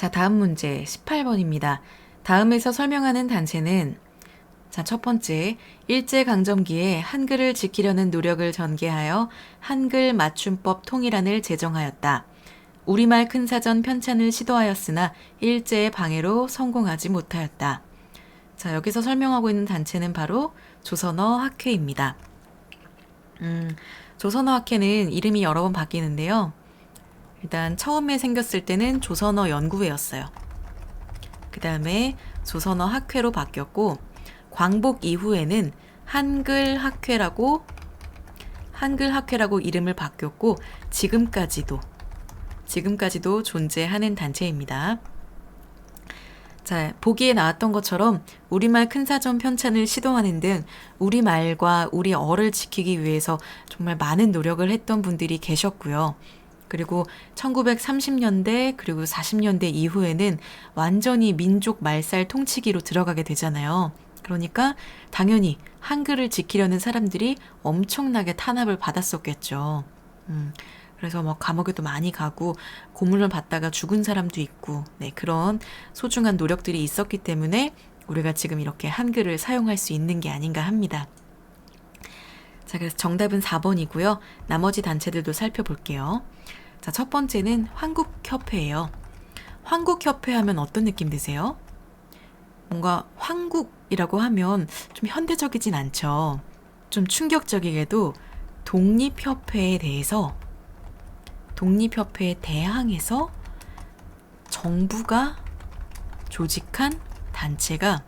자, 다음 문제 18번입니다. 다음에서 설명하는 단체는 자, 첫 번째, 일제강점기에 한글을 지키려는 노력을 전개하여 한글 맞춤법 통일안을 제정하였다. 우리말 큰사전 편찬을 시도하였으나 일제의 방해로 성공하지 못하였다. 자, 여기서 설명하고 있는 단체는 바로 조선어 학회입니다. 조선어 학회는 이름이 여러 번 바뀌는데요. 일단 처음에 생겼을 때는 조선어 연구회였어요. 그 다음에 조선어 학회로 바뀌었고, 광복 이후에는 한글학회라고 이름을 바뀌었고, 지금까지도 존재하는 단체입니다. 자, 보기에 나왔던 것처럼 우리말 큰사전 편찬을 시도하는 등 우리말과 우리어를 지키기 위해서 정말 많은 노력을 했던 분들이 계셨고요. 그리고 1930년대 그리고 40년대 이후에는 완전히 민족 말살 통치기로 들어가게 되잖아요. 그러니까 당연히 한글을 지키려는 사람들이 엄청나게 탄압을 받았었겠죠. 그래서 뭐 감옥에도 많이 가고 고문을 받다가 죽은 사람도 있고, 네, 그런 소중한 노력들이 있었기 때문에 우리가 지금 이렇게 한글을 사용할 수 있는 게 아닌가 합니다. 자, 그래서 정답은 4번이고요. 나머지 단체들도 살펴볼게요. 자, 첫 번째는 황국협회예요. 황국협회 하면 어떤 느낌 드세요? 뭔가 황국이라고 하면 좀 현대적이진 않죠. 좀 충격적이게도 독립협회에 대항해서 정부가 조직한 단체가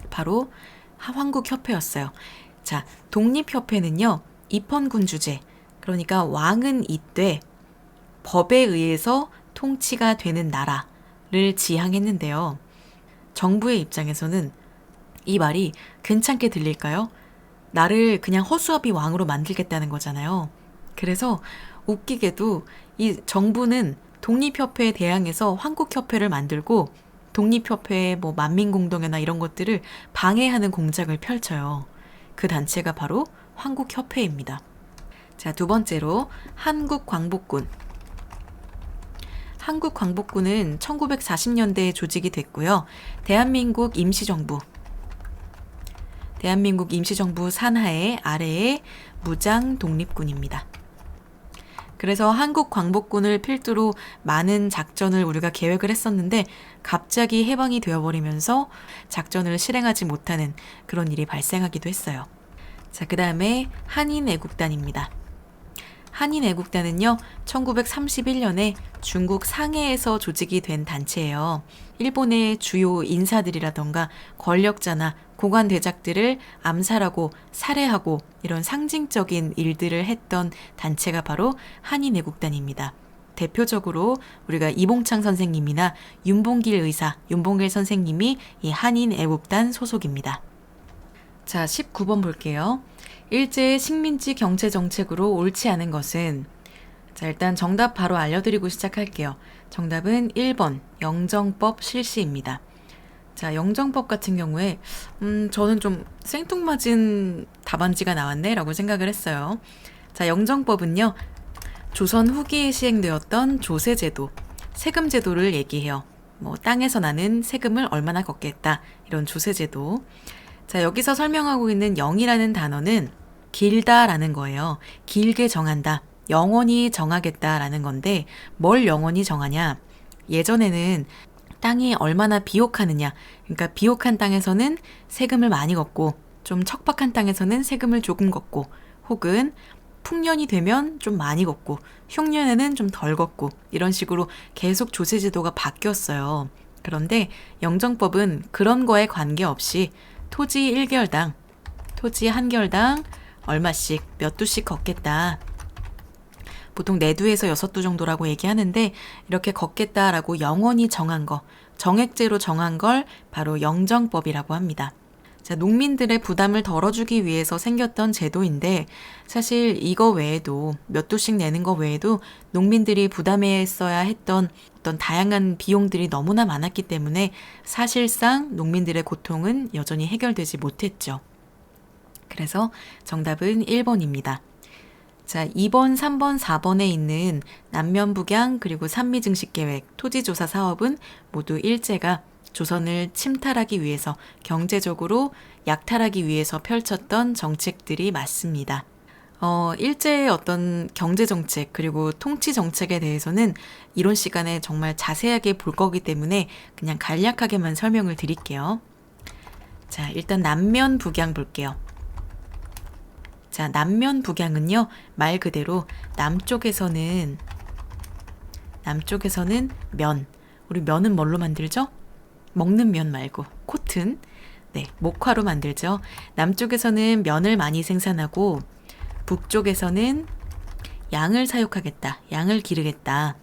바로 황국협회였어요. 자, 독립협회는요, 입헌군주제, 그러니까 왕은 이때 법에 의해서 통치가 되는 나라를 지향했는데요. 정부의 입장에서는 이 말이 괜찮게 들릴까요? 나를 그냥 허수아비 왕으로 만들겠다는 거잖아요. 그래서 웃기게도 이 정부는 독립협회에 대항해서 황국협회를 만들고 독립협회의 뭐 만민공동회나 이런 것들을 방해하는 공작을 펼쳐요. 그 단체가 바로 황국협회입니다. 자, 두 번째로 한국광복군. 한국광복군은 1940년대에 조직이 됐고요. 대한민국 임시정부 산하의 아래의 무장 독립군입니다. 그래서 한국광복군을 필두로 많은 작전을 우리가 계획을 했었는데 갑자기 해방이 되어버리면서 작전을 실행하지 못하는 그런 일이 발생하기도 했어요. 자, 그 다음에 한인애국단입니다. 한인애국단은요, 1931년에 중국 상해에서 조직이 된 단체예요. 일본의 주요 인사들이라던가 권력자나 고관 대작들을 암살하고 살해하고 이런 상징적인 일들을 했던 단체가 바로 한인애국단입니다. 대표적으로 우리가 이봉창 선생님이나 윤봉길 선생님이 이 한인애국단 소속입니다. 자, 19번 볼게요. 일제의 식민지 경제 정책으로 옳지 않은 것은, 자, 일단 정답 바로 알려드리고 시작할게요. 정답은 1번 영정법 실시입니다. 자, 영정법 같은 경우에 저는 좀 생뚱맞은 답안지가 나왔네 라고 생각을 했어요. 자, 영정법은요, 조선 후기에 시행되었던 조세제도, 세금제도를 얘기해요. 뭐 땅에서 나는 세금을 얼마나 걷겠다, 이런 조세제도. 자, 여기서 설명하고 있는 영이라는 단어는 길다라는 거예요. 길게 정한다, 영원히 정하겠다라는 건데, 뭘 영원히 정하냐? 예전에는 땅이 얼마나 비옥하느냐, 그러니까 비옥한 땅에서는 세금을 많이 걷고 좀 척박한 땅에서는 세금을 조금 걷고, 혹은 풍년이 되면 좀 많이 걷고 흉년에는 좀 덜 걷고, 이런 식으로 계속 조세제도가 바뀌었어요. 그런데 영정법은 그런 거에 관계없이 토지 1개월당, 토지 한 개월당 얼마씩 몇 두씩 걷겠다. 보통 4두에서 6두 정도라고 얘기하는데, 이렇게 걷겠다라고 영원히 정한 거, 정액제로 정한 걸 바로 영정법이라고 합니다. 자, 농민들의 부담을 덜어주기 위해서 생겼던 제도인데, 사실 이거 외에도, 몇 두씩 내는 거 외에도 농민들이 부담했어야 했던 어떤 다양한 비용들이 너무나 많았기 때문에 사실상 농민들의 고통은 여전히 해결되지 못했죠. 그래서 정답은 1번입니다. 자, 2번, 3번, 4번에 있는 남면북양 그리고 산미증식계획, 토지조사 사업은 모두 일제가 조선을 침탈하기 위해서 경제적으로 약탈하기 위해서 펼쳤던 정책들이 맞습니다. 일제의 어떤 경제정책 그리고 통치정책에 대해서는 이론 시간에 정말 자세하게 볼 거기 때문에 그냥 간략하게만 설명을 드릴게요. 자, 일단 남면북양 볼게요. 자, 남면북양은요, 말 그대로 남쪽에서는 면, 우리 면은 뭘로 만들죠? 먹는 면 말고 코튼, 네, 목화로 만들죠. 남쪽에서는 면을 많이 생산하고 북쪽에서는 양을 사육하겠다, 양을 기르겠다.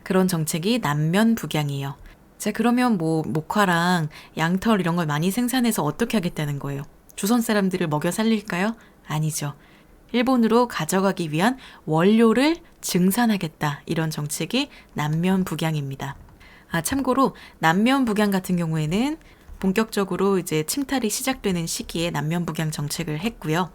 그런 정책이 남면북양이에요. 자, 그러면 뭐 목화랑 양털 이런 걸 많이 생산해서 어떻게 하겠다는 거예요? 조선 사람들을 먹여 살릴까요? 아니죠. 일본으로 가져가기 위한 원료를 증산하겠다. 이런 정책이 남면북양입니다. 참고로 남면북양 같은 경우에는 본격적으로 이제 침탈이 시작되는 시기에 남면북양 정책을 했고요.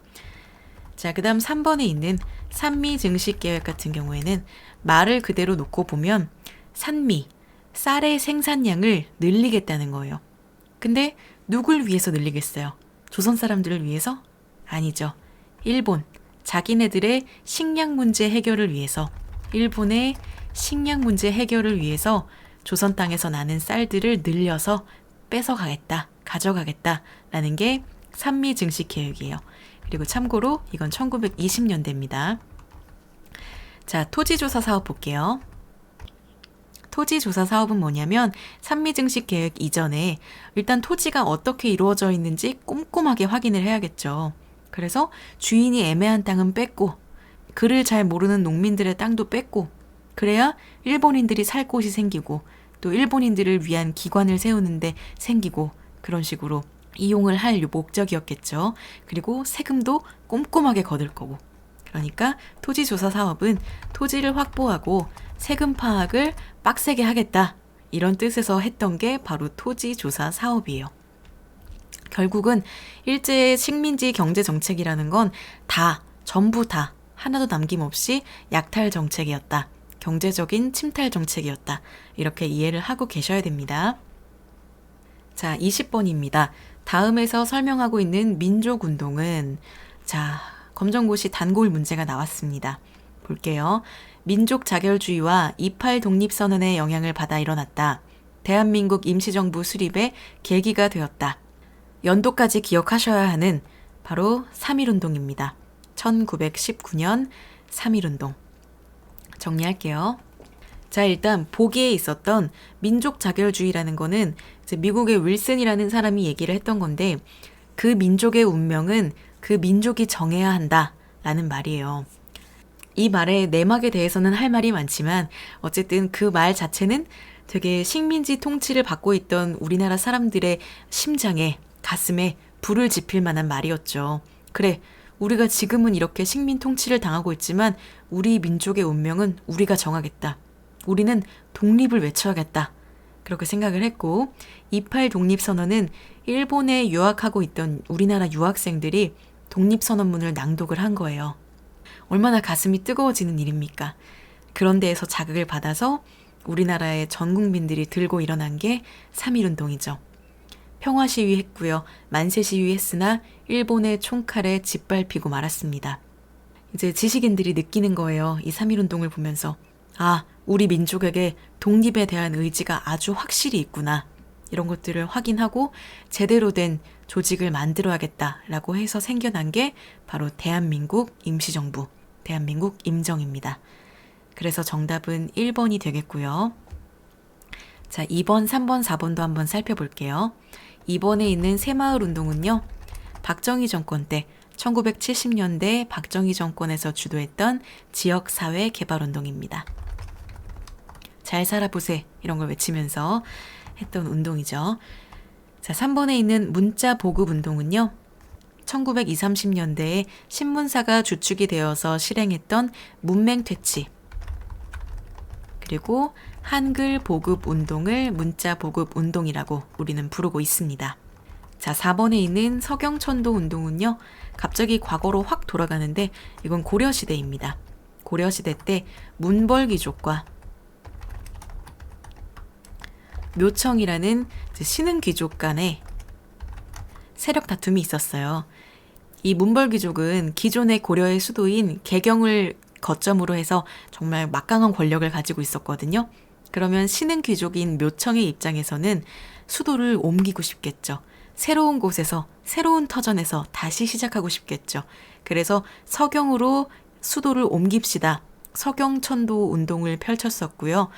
자, 그다음 3번에 있는 산미증식계획 같은 경우에는 말을 그대로 놓고 보면 산미, 쌀의 생산량을 늘리겠다는 거예요. 근데 누굴 위해서 늘리겠어요? 조선 사람들을 위해서? 아니죠. 일본, 자기네들의 식량 문제 해결을 위해서, 일본의 식량 문제 해결을 위해서 조선 땅에서 나는 쌀들을 늘려서 뺏어가겠다, 가져가겠다라는 게 산미증식계획이에요. 그리고 참고로 이건 1920년대입니다. 자, 토지조사 사업 볼게요. 토지조사 사업은 뭐냐면 산미증식계획 이전에 일단 토지가 어떻게 이루어져 있는지 꼼꼼하게 확인을 해야겠죠. 그래서 주인이 애매한 땅은 뺐고 글을 잘 모르는 농민들의 땅도 뺐고 그래야 일본인들이 살 곳이 생기고 또 일본인들을 위한 기관을 세우는데 생기고 그런 식으로 이용을 할 목적이었겠죠. 그리고 세금도 꼼꼼하게 거둘 거고. 그러니까 토지조사 사업은 토지를 확보하고 세금 파악을 빡세게 하겠다. 이런 뜻에서 했던 게 바로 토지조사 사업이에요. 결국은 일제의 식민지 경제정책이라는 건 전부 다 하나도 남김없이 약탈 정책이었다. 경제적인 침탈 정책이었다. 이렇게 이해를 하고 계셔야 됩니다. 자, 20번입니다. 다음에서 설명하고 있는 민족운동은 검정고시 단골 문제가 나왔습니다. 볼게요. 민족 자결주의와 28 독립선언의 영향을 받아 일어났다. 대한민국 임시정부 수립의 계기가 되었다. 연도까지 기억하셔야 하는 바로 3.1운동입니다. 1919년 3.1운동. 정리할게요. 자, 일단 보기에 있었던 민족 자결주의라는 거는 이제 미국의 윌슨이라는 사람이 얘기를 했던 건데 그 민족의 운명은 그 민족이 정해야 한다라는 말이에요. 이 말의 내막에 대해서는 할 말이 많지만 어쨌든 그 말 자체는 되게 식민지 통치를 받고 있던 우리나라 사람들의 심장에 가슴에 불을 지필 만한 말이었죠. 그래, 우리가 지금은 이렇게 식민 통치를 당하고 있지만 우리 민족의 운명은 우리가 정하겠다. 우리는 독립을 외쳐야겠다. 그렇게 생각을 했고 28 독립선언은 일본에 유학하고 있던 우리나라 유학생들이 독립선언문을 낭독을 한 거예요. 얼마나 가슴이 뜨거워지는 일입니까? 그런 데에서 자극을 받아서 우리나라의 전 국민들이 들고 일어난 게 3.1운동이죠. 평화 시위했고요. 만세 시위했으나 일본의 총칼에 짓밟히고 말았습니다. 이제 지식인들이 느끼는 거예요. 이 3.1운동을 보면서 우리 민족에게 독립에 대한 의지가 아주 확실히 있구나. 이런 것들을 확인하고 제대로 된 조직을 만들어야겠다라고 해서 생겨난 게 바로 대한민국 임시정부, 대한민국 임정입니다. 그래서 정답은 1번이 되겠고요. 자, 2번, 3번, 4번도 한번 살펴볼게요. 2번에 있는 새마을운동은요. 박정희 정권 때 1970년대 박정희 정권에서 주도했던 지역사회 개발운동입니다. 잘 살아보세 이런 걸 외치면서 했던 운동이죠. 자, 3번에 있는 문자 보급 운동은요. 1920, 30년대에 신문사가 주축이 되어서 실행했던 문맹 퇴치 그리고 한글 보급 운동을 문자 보급 운동이라고 우리는 부르고 있습니다. 자, 4번에 있는 서경천도 운동은요, 갑자기 과거로 확 돌아가는데 이건 고려시대입니다. 고려시대 때 문벌귀족과 묘청이라는 신흥 귀족 간에 세력 다툼이 있었어요. 이 문벌귀족은 기존의 고려의 수도인 개경을 거점으로 해서 정말 막강한 권력을 가지고 있었거든요. 그러면 신흥 귀족인 묘청의 입장에서는 수도를 옮기고 싶겠죠. 새로운 곳에서, 새로운 터전에서 다시 시작하고 싶겠죠. 그래서 서경으로 수도를 옮깁시다. 서경천도 운동을 펼쳤었고요.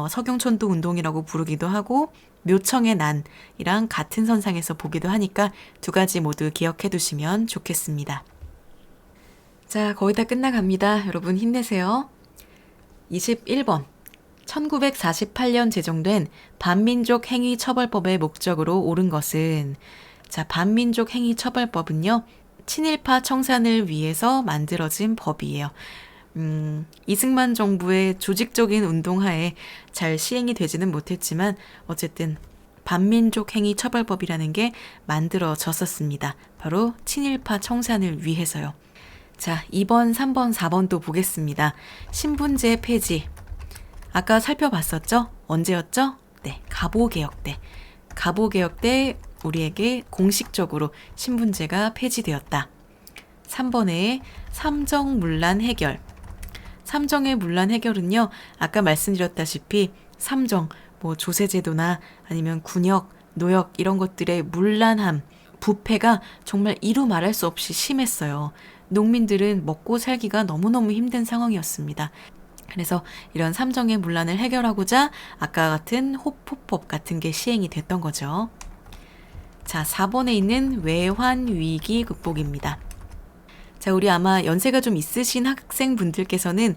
서경천도 운동이라고 부르기도 하고 묘청의 난이랑 같은 선상에서 보기도 하니까 두 가지 모두 기억해 두시면 좋겠습니다. 자, 거의 다 끝나갑니다. 여러분 힘내세요. 21번. 1948년 제정된 반민족 행위처벌법의 목적으로 옳은 것은, 자, 반민족 행위처벌법은요, 친일파 청산을 위해서 만들어진 법이에요. 이승만 정부의 조직적인 운동하에 잘 시행이 되지는 못했지만 어쨌든 반민족 행위 처벌법이라는 게 만들어졌었습니다. 바로 친일파 청산을 위해서요. 자, 2번, 3번, 4번도 보겠습니다. 신분제 폐지. 아까 살펴봤었죠? 언제였죠? 네, 갑오개혁 때. 갑오개혁 때 우리에게 공식적으로 신분제가 폐지되었다. 3번에 삼정문란 해결. 삼정의 문란 해결은요, 아까 말씀드렸다시피 삼정, 뭐 조세제도나 아니면 군역, 노역 이런 것들의 문란함, 부패가 정말 이루 말할 수 없이 심했어요. 농민들은 먹고 살기가 너무너무 힘든 상황이었습니다. 그래서 이런 삼정의 문란을 해결하고자 아까 같은 호포법 같은 게 시행이 됐던 거죠. 자, 4번에 있는 외환위기 극복입니다. 자, 우리 아마 연세가 좀 있으신 학생분들께서는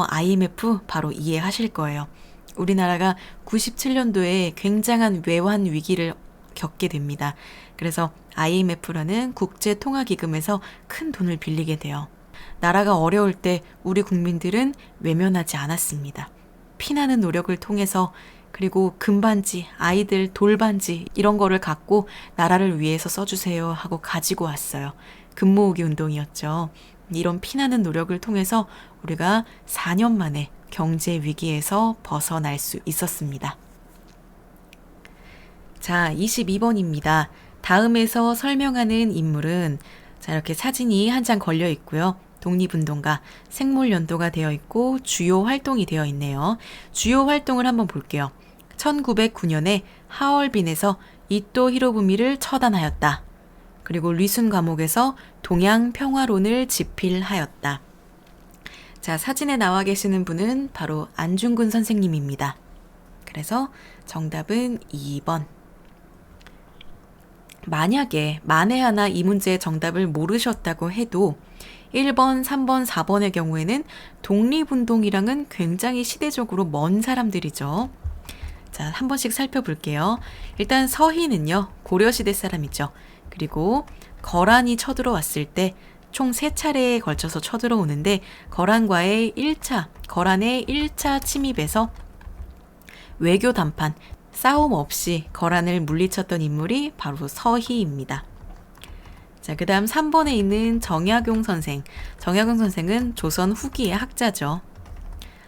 IMF 바로 이해하실 거예요. 우리나라가 97년도에 굉장한 외환 위기를 겪게 됩니다. 그래서 IMF라는 국제통화기금에서 큰 돈을 빌리게 돼요. 나라가 어려울 때 우리 국민들은 외면하지 않았습니다. 피나는 노력을 통해서, 그리고 금반지, 아이들 돌반지 이런 거를 갖고 나라를 위해서 써주세요 하고 가지고 왔어요. 금모으기 운동이었죠. 이런 피나는 노력을 통해서 우리가 4년 만에 경제 위기에서 벗어날 수 있었습니다. 자, 22번입니다. 다음에서 설명하는 인물은, 자, 이렇게 사진이 한 장 걸려 있고요. 독립운동가, 생물연도가 되어 있고 주요 활동이 되어 있네요. 주요 활동을 한번 볼게요. 1909년에 하얼빈에서 이토 히로부미를 처단하였다. 그리고 리순 감옥에서 동양 평화론을 집필하였다. 자, 사진에 나와 계시는 분은 바로 안중근 선생님입니다. 그래서 정답은 2번. 만약에 만에 하나 이 문제의 정답을 모르셨다고 해도 1번, 3번, 4번의 경우에는 독립운동이랑은 굉장히 시대적으로 먼 사람들이죠. 자, 한 번씩 살펴볼게요. 일단 서희는요, 고려시대 사람이죠. 그리고 거란이 쳐들어왔을 때 총 3차례에 걸쳐서 쳐들어오는데 거란의 1차 침입에서 외교 담판, 싸움 없이 거란을 물리쳤던 인물이 바로 서희입니다. 자, 그 다음 3번에 있는 정약용 선생. 정약용 선생은 조선 후기의 학자죠.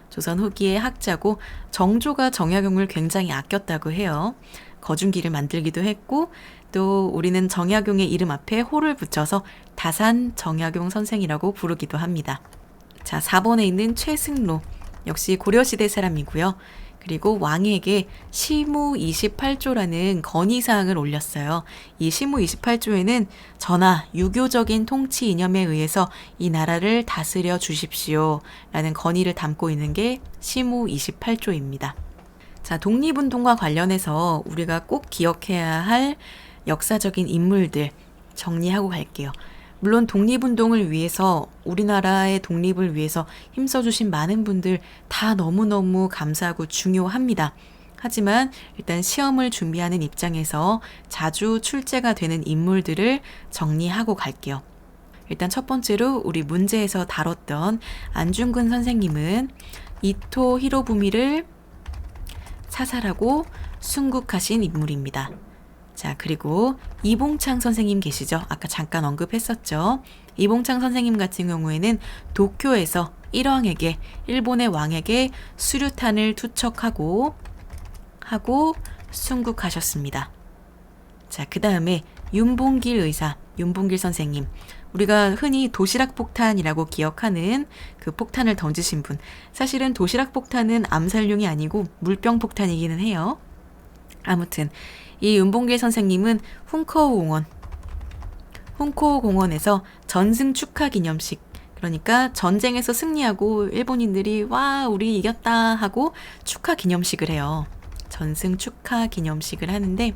조선 후기의 학자고 정조가 정약용을 굉장히 아꼈다고 해요. 거중기를 만들기도 했고 또 우리는 정약용의 이름 앞에 호를 붙여서 다산 정약용 선생이라고 부르기도 합니다. 자, 4번에 있는 최승로. 역시 고려시대 사람이고요. 그리고 왕에게 시무 28조라는 건의사항을 올렸어요. 이 시무 28조에는 전하 유교적인 통치 이념에 의해서 이 나라를 다스려 주십시오 라는 건의를 담고 있는 게 시무 28조입니다. 자, 독립운동과 관련해서 우리가 꼭 기억해야 할 역사적인 인물들 정리하고 갈게요. 물론 독립운동을 위해서, 우리나라의 독립을 위해서 힘써주신 많은 분들 다 너무너무 감사하고 중요합니다. 하지만 일단 시험을 준비하는 입장에서 자주 출제가 되는 인물들을 정리하고 갈게요. 일단 첫 번째로 우리 문제에서 다뤘던 안중근 선생님은 이토 히로부미를 사살하고 순국하신 인물입니다. 자, 그리고 이봉창 선생님 계시죠? 아까 잠깐 언급했었죠. 이봉창 선생님 같은 경우에는 도쿄에서 일본의 왕에게 수류탄을 투척하고 순국하셨습니다. 자, 그 다음에 윤봉길 의사, 윤봉길 선생님. 우리가 흔히 도시락 폭탄이라고 기억하는 그 폭탄을 던지신 분. 사실은 도시락 폭탄은 암살용이 아니고 물병 폭탄이기는 해요. 아무튼 이 윤봉길 선생님은 훈커우 공원에서 전승 축하 기념식, 그러니까 전쟁에서 승리하고 일본인들이 와 우리 이겼다 하고 축하 기념식을 해요. 전승 축하 기념식을 하는데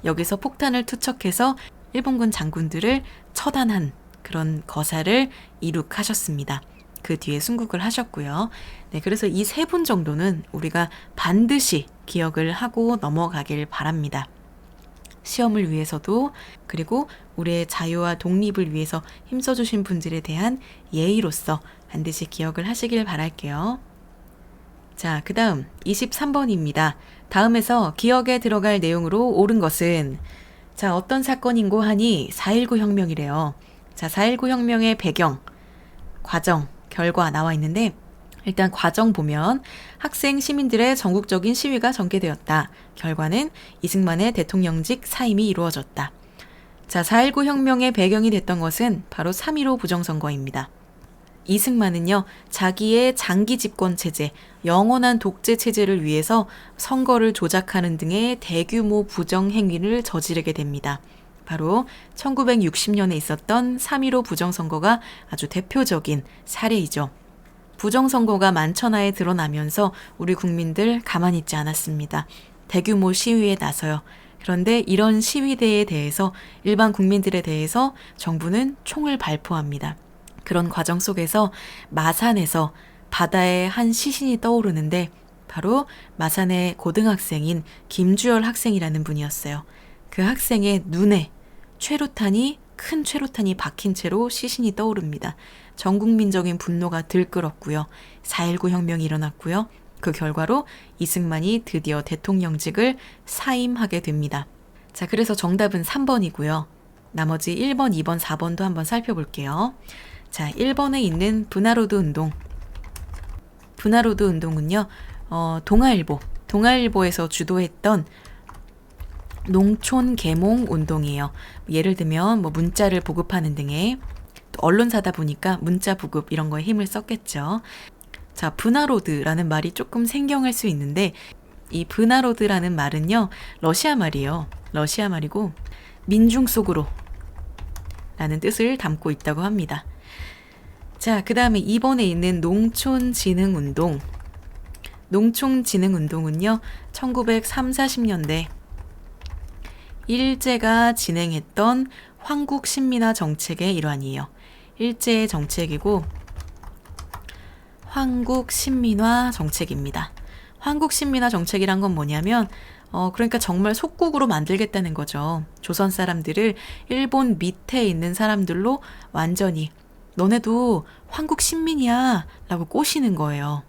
여기서 폭탄을 투척해서 일본군 장군들을 처단한 그런 거사를 이룩하셨습니다. 그 뒤에 순국을 하셨고요. 네, 그래서 이 세 분 정도는 우리가 반드시 기억을 하고 넘어가길 바랍니다. 시험을 위해서도, 그리고 우리의 자유와 독립을 위해서 힘써주신 분들에 대한 예의로서 반드시 기억을 하시길 바랄게요. 자, 그 다음 23번입니다. 다음에서 기억에 들어갈 내용으로 옳은 것은, 자, 어떤 사건인고 하니 4.19 혁명이래요. 자, 4.19 혁명의 배경, 과정, 결과 나와 있는데, 일단 과정 보면 학생 시민들의 전국적인 시위가 전개되었다. 결과는 이승만의 대통령직 사임이 이루어졌다. 자, 4.19 혁명의 배경이 됐던 것은 바로 3.15 부정선거입니다. 이승만은요, 자기의 장기 집권 체제, 영원한 독재 체제를 위해서 선거를 조작하는 등의 대규모 부정 행위를 저지르게 됩니다. 바로 1960년에 있었던 3.15 부정선거가 아주 대표적인 사례이죠. 부정선거가 만천하에 드러나면서 우리 국민들 가만히 있지 않았습니다. 대규모 시위에 나서요. 그런데 이런 시위대에 대해서, 일반 국민들에 대해서 정부는 총을 발포합니다. 그런 과정 속에서 마산에서 바다에 한 시신이 떠오르는데 바로 마산의 고등학생인 김주열 학생이라는 분이었어요. 그 학생의 눈에 큰 최루탄이 박힌 채로 시신이 떠오릅니다. 전국민적인 분노가 들끓었고요. 4.19 혁명이 일어났고요. 그 결과로 이승만이 드디어 대통령직을 사임하게 됩니다. 자, 그래서 정답은 3번이고요. 나머지 1번, 2번, 4번도 한번 살펴볼게요. 자, 1번에 있는 분하로드 운동. 분하로드 운동은요, 동아일보에서 주도했던 농촌 계몽 운동이에요. 예를 들면 문자를 보급하는 등의, 또 언론사다 보니까 문자 보급 이런 거에 힘을 썼겠죠. 자, 분하로드라는 말이 조금 생경할 수 있는데, 이 분하로드라는 말은요, 러시아 말이에요. 러시아 말이고 민중 속으로 라는 뜻을 담고 있다고 합니다. 자, 그 다음에 2번에 있는 농촌진흥운동. 농촌진흥운동은요, 1930, 40년대 일제가 진행했던 황국신민화 정책의 일환이에요. 일제의 정책이고 황국신민화 정책입니다. 황국신민화 정책이란 건 뭐냐면 그러니까 정말 속국으로 만들겠다는 거죠. 조선 사람들을 일본 밑에 있는 사람들로 완전히 너네도 황국 신민이야 라고 꼬시는 거예요.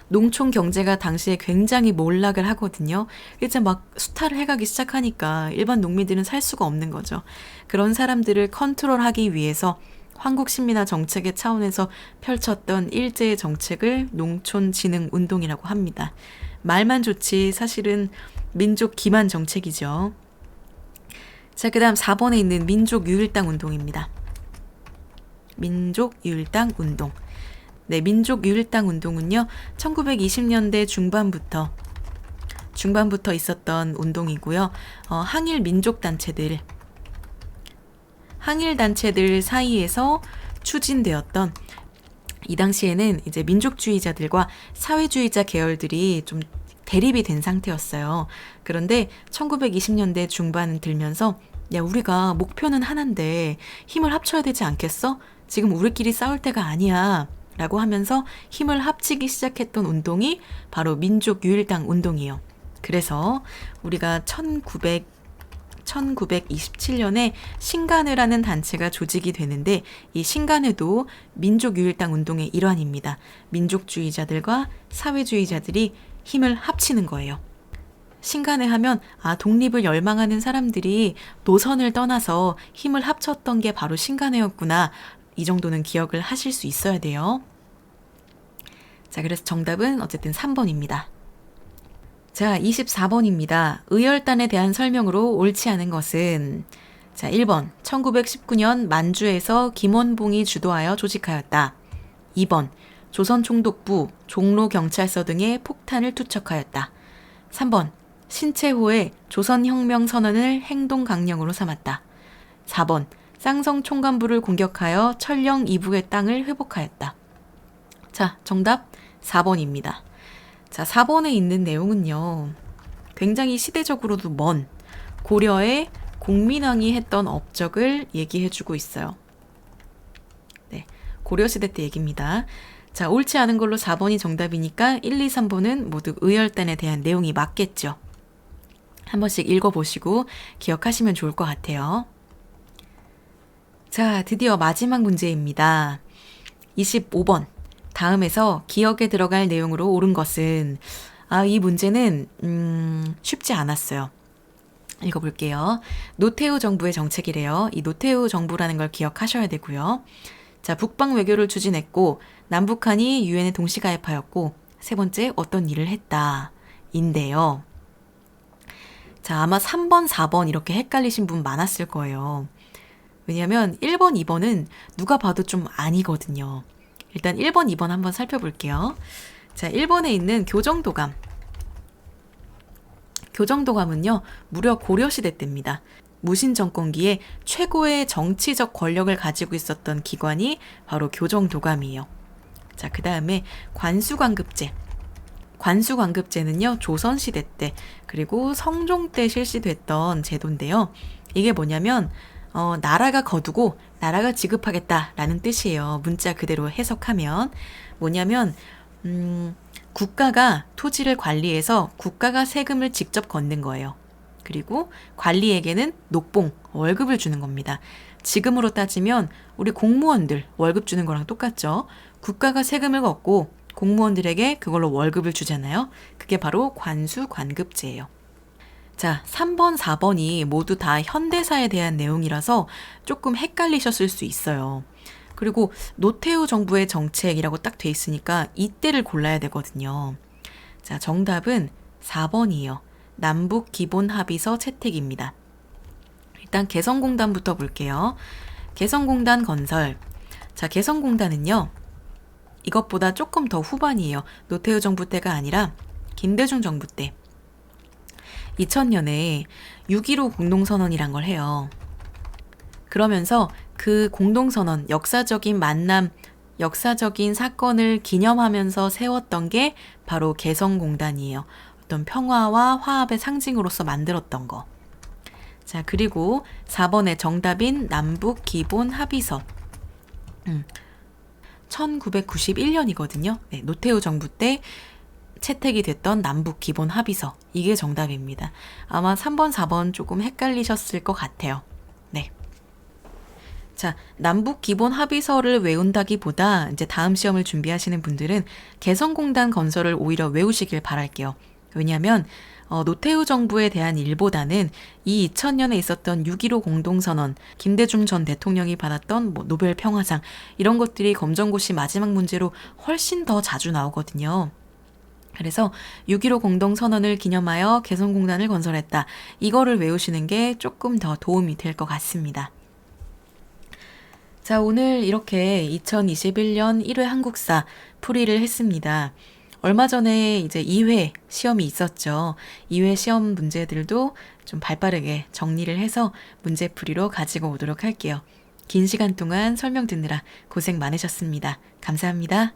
농촌 경제가 당시에 굉장히 몰락을 하거든요. 이제 막 수탈을 해가기 시작하니까 일반 농민들은 살 수가 없는 거죠. 그런 사람들을 컨트롤하기 위해서 황국신민화 정책의 차원에서 펼쳤던 일제의 정책을 농촌진흥운동이라고 합니다. 말만 좋지 사실은 민족 기만 정책이죠. 자, 그 다음 4번에 있는 민족유일당 운동입니다. 민족유일당 운동. 네, 민족유일당 운동은요, 1920년대 중반부터 있었던 운동이고요. 항일 단체들 사이에서 추진되었던, 이 당시에는 이제 민족주의자들과 사회주의자 계열들이 좀 대립이 된 상태였어요. 그런데 1920년대 중반 들면서 야, 우리가 목표는 하나인데 힘을 합쳐야 되지 않겠어? 지금 우리끼리 싸울 때가 아니야. 라고 하면서 힘을 합치기 시작했던 운동이 바로 민족유일당 운동이에요. 그래서 우리가 1927년에 신간회라는 단체가 조직이 되는데, 이 신간회도 민족유일당 운동의 일환입니다. 민족주의자들과 사회주의자들이 힘을 합치는 거예요. 신간에 하면 독립을 열망하는 사람들이 노선을 떠나서 힘을 합쳤던 게 바로 신간회였구나. 이 정도는 기억을 하실 수 있어야 돼요. 자, 그래서 정답은 어쨌든 3번입니다. 자, 24번입니다. 의열단에 대한 설명으로 옳지 않은 것은 자, 1번 1919년 만주에서 김원봉이 주도하여 조직하였다. 2번 조선총독부, 종로경찰서 등의 폭탄을 투척하였다. 3번 신채호의 조선혁명선언을 행동강령으로 삼았다. 4번 쌍성 총관부를 공격하여 천령 이북의 땅을 회복하였다. 자, 정답 4번입니다. 자, 4번에 있는 내용은요. 굉장히 시대적으로도 먼 고려의 공민왕이 했던 업적을 얘기해주고 있어요. 네, 고려시대 때 얘기입니다. 자, 옳지 않은 걸로 4번이 정답이니까 1, 2, 3번은 모두 의열단에 대한 내용이 맞겠죠. 한 번씩 읽어보시고 기억하시면 좋을 것 같아요. 자, 드디어 마지막 문제입니다. 25번. 다음에서 기억에 들어갈 내용으로 옳은 것은 이 문제는 쉽지 않았어요. 읽어볼게요. 노태우 정부의 정책이래요. 이 노태우 정부라는 걸 기억하셔야 되고요. 자, 북방 외교를 추진했고 남북한이 유엔에 동시 가입하였고 세 번째 어떤 일을 했다. 인데요. 자, 아마 3번, 4번 이렇게 헷갈리신 분 많았을 거예요. 왜냐하면 1번, 2번은 누가 봐도 좀 아니거든요. 일단 1번, 2번 한번 살펴볼게요. 자, 1번에 있는 교정도감. 교정도감은요, 무려 고려시대 때입니다. 무신정권기에 최고의 정치적 권력을 가지고 있었던 기관이 바로 교정도감이에요. 자, 그 다음에 관수관급제. 관수관급제는요, 조선시대 때, 그리고 성종 때 실시됐던 제도인데요. 이게 뭐냐면, 나라가 거두고 나라가 지급하겠다라는 뜻이에요. 문자 그대로 해석하면. 뭐냐면, 국가가 토지를 관리해서 국가가 세금을 직접 걷는 거예요. 그리고 관리에게는 녹봉, 월급을 주는 겁니다. 지금으로 따지면 우리 공무원들 월급 주는 거랑 똑같죠. 국가가 세금을 걷고 공무원들에게 그걸로 월급을 주잖아요. 그게 바로 관수관급제예요. 자, 3번, 4번이 모두 다 현대사에 대한 내용이라서 조금 헷갈리셨을 수 있어요. 그리고 노태우 정부의 정책이라고 딱 돼 있으니까 이때를 골라야 되거든요. 자, 정답은 4번이에요. 남북기본합의서 채택입니다. 일단 개성공단부터 볼게요. 개성공단 건설. 자, 개성공단은요. 이것보다 조금 더 후반이에요. 노태우 정부 때가 아니라 김대중 정부 때. 2000년에 6.15 공동선언이란 걸 해요. 그러면서 그 공동선언, 역사적인 만남, 역사적인 사건을 기념하면서 세웠던 게 바로 개성공단이에요. 어떤 평화와 화합의 상징으로서 만들었던 거. 자, 그리고 4번의 정답인 남북기본합의서. 1991년이거든요. 네, 노태우 정부 때 채택이 됐던 남북기본합의서. 이게 정답입니다. 아마 3번, 4번 조금 헷갈리셨을 것 같아요. 네. 자, 남북기본합의서를 외운다기보다 이제 다음 시험을 준비하시는 분들은 개성공단 건설을 오히려 외우시길 바랄게요. 왜냐하면 노태우 정부에 대한 일보다는 이 2000년에 있었던 6.15 공동선언, 김대중 전 대통령이 받았던 노벨 평화상 이런 것들이 검정고시 마지막 문제로 훨씬 더 자주 나오거든요. 그래서 6.15 공동선언을 기념하여 개성공단을 건설했다. 이거를 외우시는 게 조금 더 도움이 될 것 같습니다. 자, 오늘 이렇게 2021년 1회 한국사 풀이를 했습니다. 얼마 전에 이제 2회 시험이 있었죠. 2회 시험 문제들도 좀 발빠르게 정리를 해서 문제풀이로 가지고 오도록 할게요. 긴 시간 동안 설명 듣느라 고생 많으셨습니다. 감사합니다.